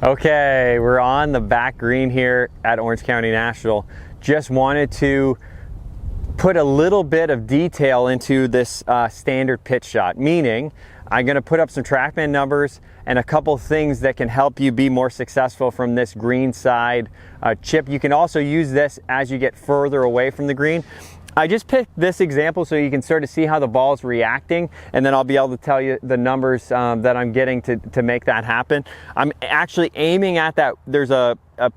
Okay, we're on the back green here at Orange County National. Just wanted to put a little bit of detail into this standard pitch shot, meaning I'm going to put up some Trackman numbers and a couple things that can help you be more successful from this green side chip. You can also use this as you get further away from the green. I just picked this example so you can sort of see how the ball's reacting, and then I'll be able to tell you the numbers that I'm getting to make that happen. I'm actually aiming at that. There's a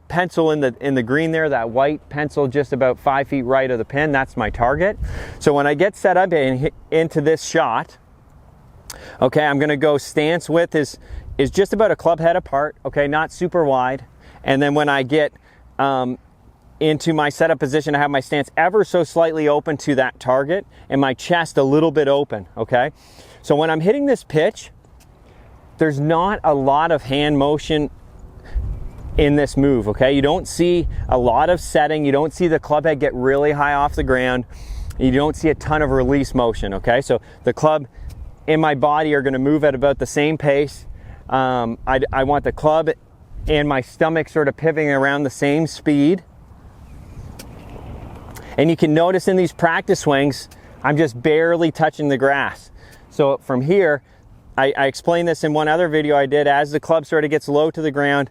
pencil in the green there, that white pencil just about 5 feet right of the pin. That's my target. So when I get set up into this shot, okay, I'm gonna go stance width is just about a club head apart, okay, not super wide. And then when I get into my setup position, I have my stance ever so slightly open to that target and my chest a little bit open, okay? So when I'm hitting this pitch, there's not a lot of hand motion in this move, okay? You don't see a lot of setting. You don't see the club head get really high off the ground. You don't see a ton of release motion, okay? So the club and my body are gonna move at about the same pace. I want the club and my stomach sort of pivoting around the same speed. And you can notice in these practice swings, I'm just barely touching the grass. So from here, I explained this in one other video I did, as the club sort of gets low to the ground,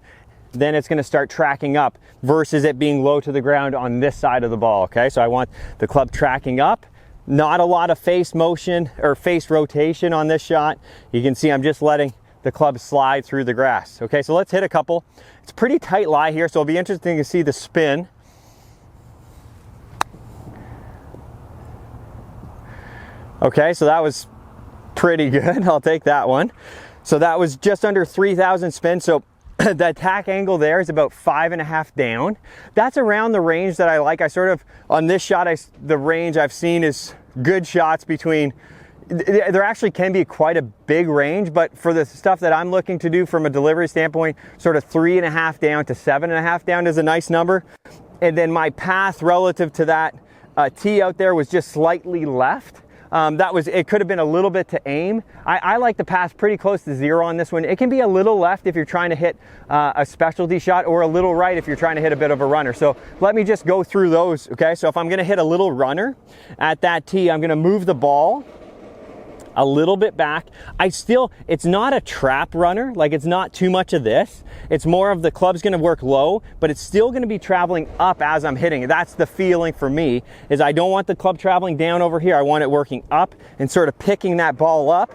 then it's gonna start tracking up versus it being low to the ground on this side of the ball, okay? So I want the club tracking up, not a lot of face motion or face rotation on this shot. You can see I'm just letting the club slide through the grass. Okay, so let's hit a couple. It's a pretty tight lie here, so it'll be interesting to see the spin. Okay, so that was pretty good. I'll take that one. So that was just under 3,000 spin. So the attack angle there is about 5.5 down. That's around the range that I like. I sort of, on this shot, the range I've seen is good shots between, there actually can be quite a big range, but for the stuff that I'm looking to do from a delivery standpoint, sort of 3.5 down to 7.5 down is a nice number. And then my path relative to that tee out there was just slightly left. It could have been a little bit to aim. I like the path pretty close to zero on this one. It can be a little left if you're trying to hit a specialty shot, or a little right if you're trying to hit a bit of a runner. So let me just go through those, okay? So if I'm gonna hit a little runner at that tee, I'm gonna move the ball a little bit back. It's not a trap runner, like it's not too much of this. It's more of the club's gonna work low, but it's still gonna be traveling up as I'm hitting it. That's the feeling for me, is I don't want the club traveling down over here. I want it working up and sort of picking that ball up.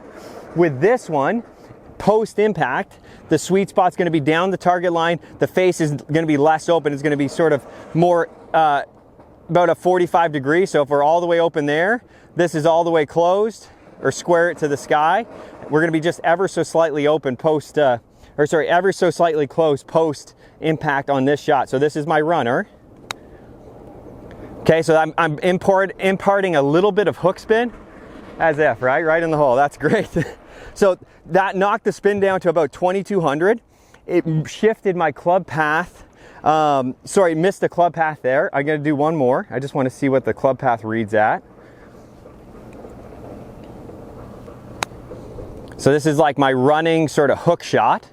With this one, post impact, the sweet spot's gonna be down the target line. The face is gonna be less open. It's gonna be sort of more, about a 45 degree. So if we're all the way open there, this is all the way closed, or square it to the sky. We're gonna be just ever so slightly open ever so slightly closed post impact on this shot. So this is my runner. Okay, so I'm imparting a little bit of hook spin, as if, right in the hole. That's great. So that knocked the spin down to about 2,200. It shifted my club path. Missed the club path there. I'm gonna do one more. I just wanna see what the club path reads at. So this is like my running sort of hook shot.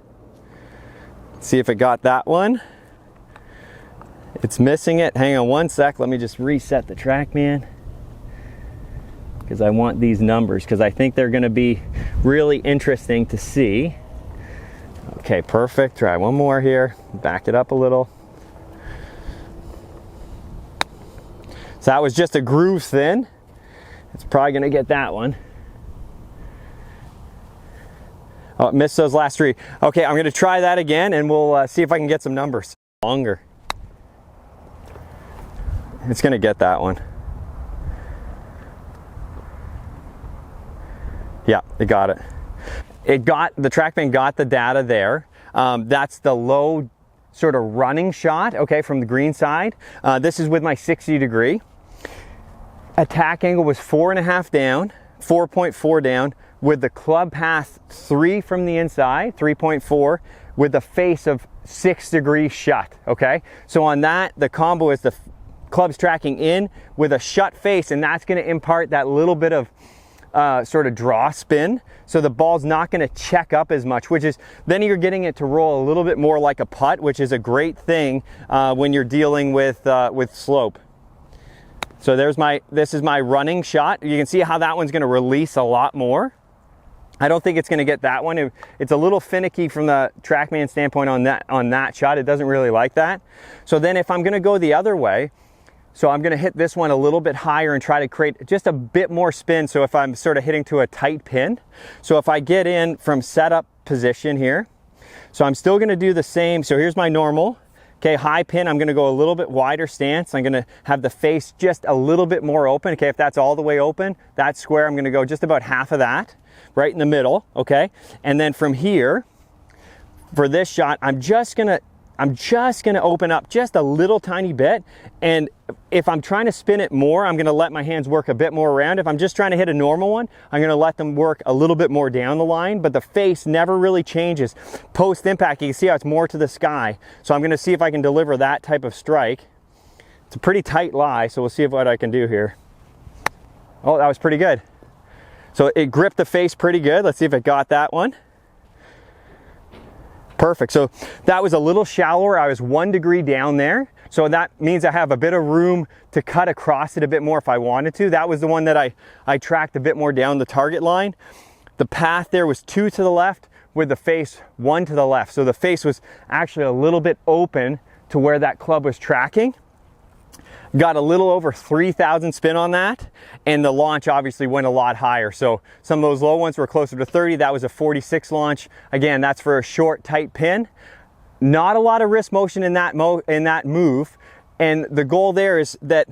Let's see if it got that one. It's missing it. Hang on one sec. Let me just reset the Trackman, because I want these numbers, because I think they're gonna be really interesting to see. Okay, perfect. Try one more here. Back it up a little. So that was just a groove thin. It's probably gonna get that one. Oh, missed those last three. Okay, I'm gonna try that again, and we'll see if I can get some numbers. Longer. It's gonna get that one. Yeah, it got it. The Trackman got the data there. That's the low sort of running shot, okay, from the green side. This is with my 60 degree. Attack angle was 4.5 down, 4.4 down, with the club path 3 from the inside, 3.4, with the face of 6 degrees shut, okay? So on that, the combo is the club's tracking in with a shut face, and that's gonna impart that little bit of sort of draw spin. So the ball's not going to check up as much, which is, then you're getting it to roll a little bit more like a putt, which is a great thing when you're dealing with slope. So this is my running shot. You can see how that one's going to release a lot more. I don't think it's going to get that one. It's a little finicky from the Trackman standpoint on that shot. It doesn't really like that. So then if I'm going to go the other way, so I'm going to hit this one a little bit higher and try to create just a bit more spin. So if I'm sort of hitting to a tight pin, so if I get in from setup position here, so I'm still going to do the same. So here's my normal. Okay, high pin, I'm going to go a little bit wider stance. I'm going to have the face just a little bit more open. Okay, if that's all the way open, that square, I'm going to go just about half of that, right in the middle, okay? And then from here, for this shot, I'm just going to open up just a little tiny bit. And if I'm trying to spin it more, I'm going to let my hands work a bit more around. If I'm just trying to hit a normal one, I'm going to let them work a little bit more down the line, but the face never really changes. Post impact, you can see how it's more to the sky. So I'm going to see if I can deliver that type of strike. It's a pretty tight lie, so we'll see what I can do here. Oh, that was pretty good. So it gripped the face pretty good. Let's see if it got that one. Perfect. So that was a little shallower. I was 1 degree down there. So that means I have a bit of room to cut across it a bit more if I wanted to. That was the one that I tracked a bit more down the target line. The path there was 2 to the left with the face 1 to the left. So the face was actually a little bit open to where that club was tracking. Got a little over 3,000 spin on that, and the launch obviously went a lot higher. So some of those low ones were closer to 30. That was a 46 launch. Again, that's for a short, tight pin. Not a lot of wrist motion in that move. And the goal there is that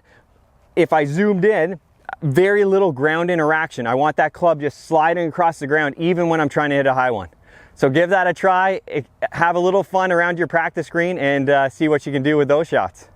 if I zoomed in, very little ground interaction. I want that club just sliding across the ground even when I'm trying to hit a high one. So give that a try. Have a little fun around your practice green and see what you can do with those shots.